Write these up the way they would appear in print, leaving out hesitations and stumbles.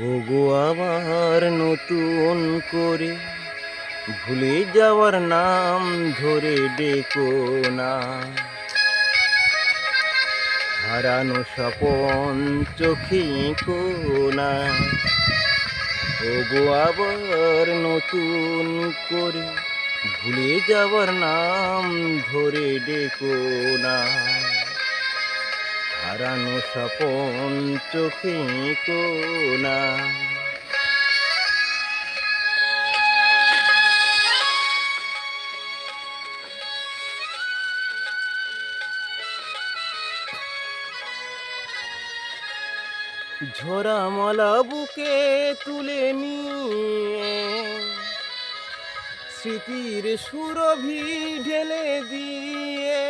ওগো আবার নতুন করে ভুলে যাওয়ার নাম ধরে ডেকো না। হারানো স্বপন চোখে কোনা। ওগো আবার নতুন করে ভুলে যাওয়ার নাম ধরে ডেকো না। হারানো স্বপন চোখে কোনা। ঝরা মালা বুকে তুলে নিয়ে স্মৃতির সুরভি ঢেলে দিয়ে।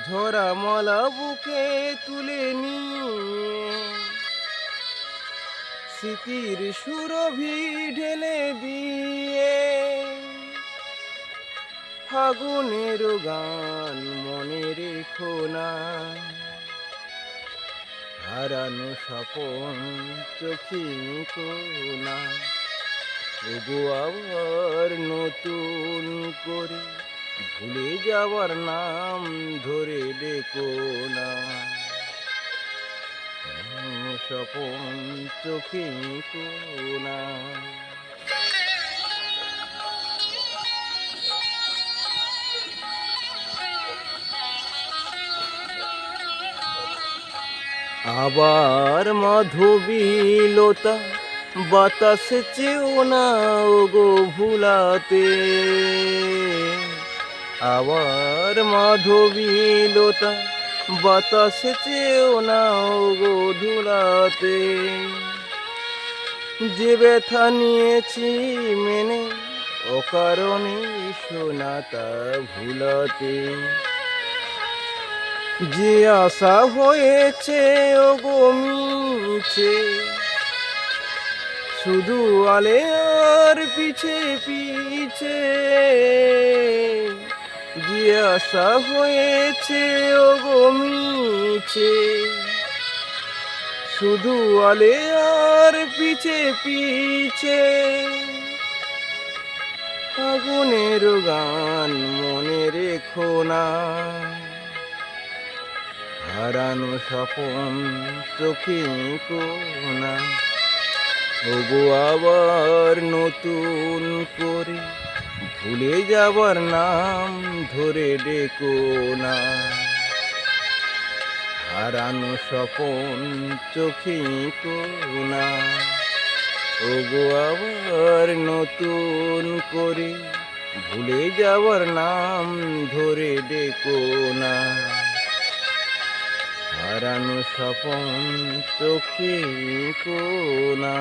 ঝরা মালা বুকে তুলে নিয়ে স্মৃতির সুরভি ঢেলে দিয়ে। ফাগুনের গান মনে রেখো না। হারানো স্বপন চোখে কোনা। ওগো আবার নতুন করে ভুলে যাওয়ার নাম ধরে ডেকো না। স্বপন চোখে কোনা। আবার মাধবীলতা বাতাসে চেও না ওগো ভুলাতে। আবার মাধবীলতা বাতাসে চেও না ওগো ধুলাতে। যে ব্যথা নিয়েছি মেনে অকারণে শোনা তা ভুলাতে। যে আশা হয়েছে ওগো মিছে শুধু আলে আর পিছে পিছে। যে আশা হয়েছে ওগো মিছে শুধু আলে আর পিছে পিছে। আগুনের গান মনে রেখো না। হারানো স্বপন চোখে কোনা। ওগো আবার নতুন করে ভুলে যাবার নাম ধরে ডেকো না। হারানো স্বপন চোখে কোনা। ওগো আবার নতুন করে ভুলে যাবার নাম ধরে ডেকো না। হারানো স্বপন চোখে কোনা।